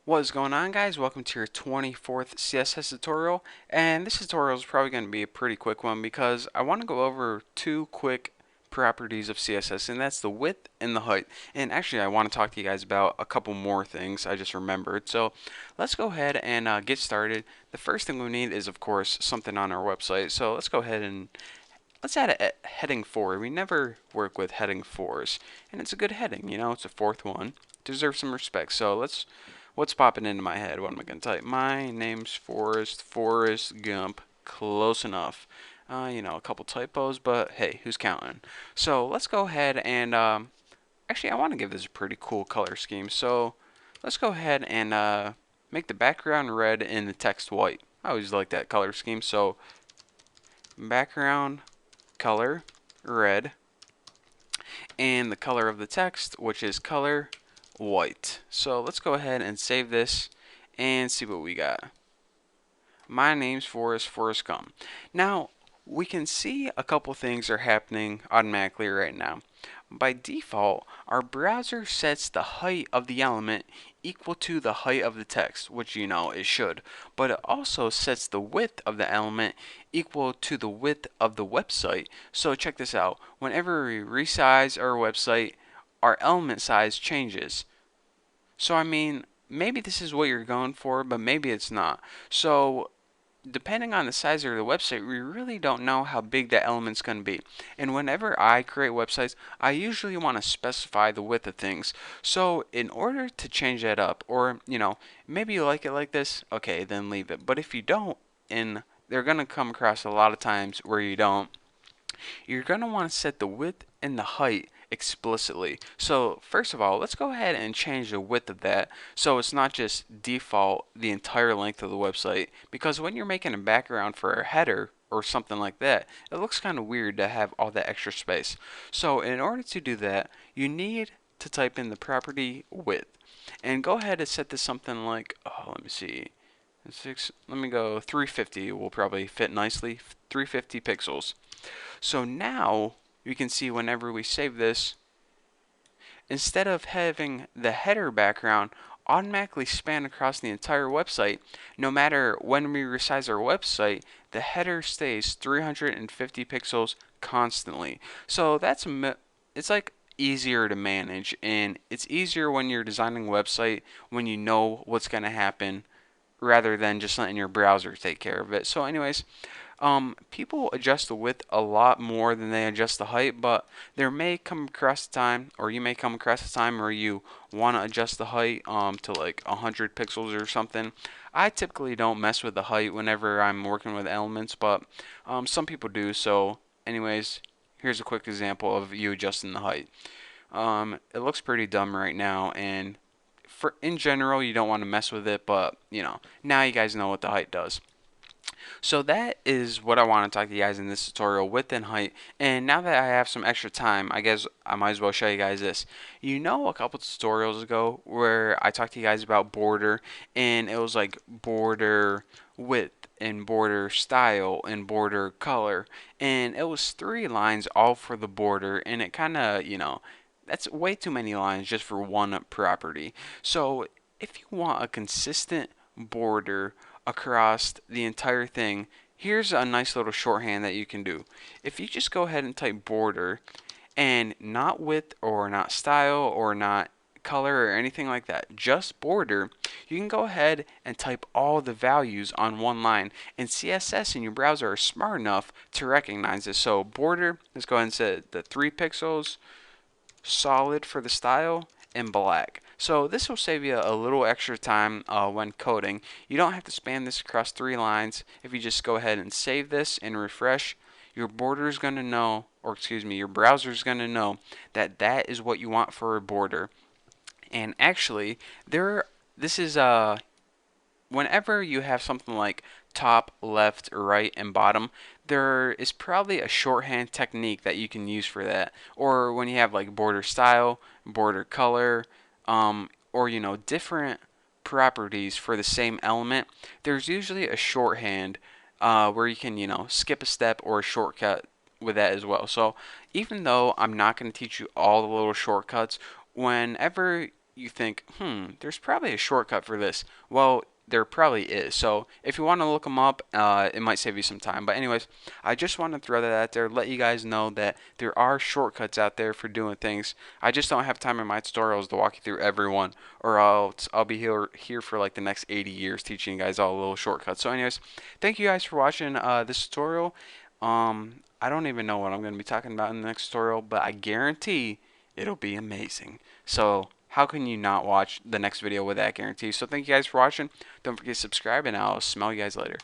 What is going on, guys? Welcome to your 24th CSS tutorial, and this tutorial is probably going to be a pretty quick one because I want to go over two quick properties of CSS, and that's the width and the height. And actually, I want to talk to you guys about a couple more things I just remembered. So let's go ahead and get started. The first thing we need is, of course, something on our website. So let's go ahead and let's add a heading 4. We never work with heading 4s, and it's a good heading, it's a fourth one. Deserves some respect. So what's popping into my head? What am I going to type? My name's Forrest Gump. Close enough. A couple typos, but hey, who's counting? So let's go ahead and, actually, I want to give this a pretty cool color scheme. So let's go ahead and make the background red and the text white. I always like that color scheme. So background color red, and the color of the text, which is color white. So let's go ahead and save this and see what we got. My name's Forrest Gump. Now, we can see a couple things are happening automatically right now. By default, our browser sets the height of the element equal to the height of the text, which it should, but it also sets the width of the element equal to the width of the website. So check this out. Whenever we resize our website, our element size changes. So maybe this is what you're going for, but maybe it's not. So depending on the size of the website, we really don't know how big that element's going to be. And whenever I create websites, I usually want to specify the width of things. So in order to change that up, or maybe you like it like this, okay, then leave it. But if you don't, and they're going to come across a lot of times where you don't, you're going to want to set the width and the height explicitly. So first of all, let's go ahead and change the width of that so it's not just default the entire length of the website, because when you're making a background for a header or something like that, it looks kind of weird to have all that extra space. So in order to do that, you need to type in the property width and go ahead and set this something like, let me see, let me go 350 will probably fit nicely, 350 pixels. So now you can see whenever we save this, instead of having the header background automatically span across the entire website, no matter when we resize our website, the header stays 350 pixels constantly. So it's like easier to manage, and it's easier when you're designing a website when you know what's going to happen rather than just letting your browser take care of it. So anyways, people adjust the width a lot more than they adjust the height, but there may come across a time, or you may come across a time where you want to adjust the height to like 100 pixels or something. I typically don't mess with the height whenever I'm working with elements, but some people do. So anyways, here's a quick example of you adjusting the height. It looks pretty dumb right now, and in general you don't want to mess with it, but now you guys know what the height does. So that is what I want to talk to you guys in this tutorial, width and height. And now that I have some extra time, I guess I might as well show you guys this. A couple tutorials ago where I talked to you guys about border, and it was like border width and border style and border color, and it was 3 lines all for the border, and it kind of, that's way too many lines just for one property. So if you want a consistent border across the entire thing, here's a nice little shorthand that you can do. If you just go ahead and type border and not width or not style or not color or anything like that, just border, you can go ahead and type all the values on one line, and CSS in your browser are smart enough to recognize this. So border, let's go ahead and set the 3 pixels, solid for the style, and black. So this will save you a little extra time when coding. You don't have to span this across 3 lines. If you just go ahead and save this and refresh, your border is going to know, or excuse me, your browser is going to know that that is what you want for a border. And actually, this is whenever you have something like top, left, right, and bottom, there is probably a shorthand technique that you can use for that. Or when you have like border style, border color, or different properties for the same element, there's usually a shorthand where you can skip a step or a shortcut with that as well. So even though I'm not going to teach you all the little shortcuts, whenever you think, there's probably a shortcut for this. Well, there probably is. So if you want to look them up, it might save you some time. But anyways, I just want to throw that out there, let you guys know that there are shortcuts out there for doing things. I just don't have time in my tutorials to walk you through every one, or I'll be here for like the next 80 years teaching you guys all little shortcuts. So anyways, thank you guys for watching this tutorial. I don't even know what I'm going to be talking about in the next tutorial, but I guarantee it'll be amazing. So how can you not watch the next video with that guarantee? So thank you guys for watching. Don't forget to subscribe, and I'll smell you guys later.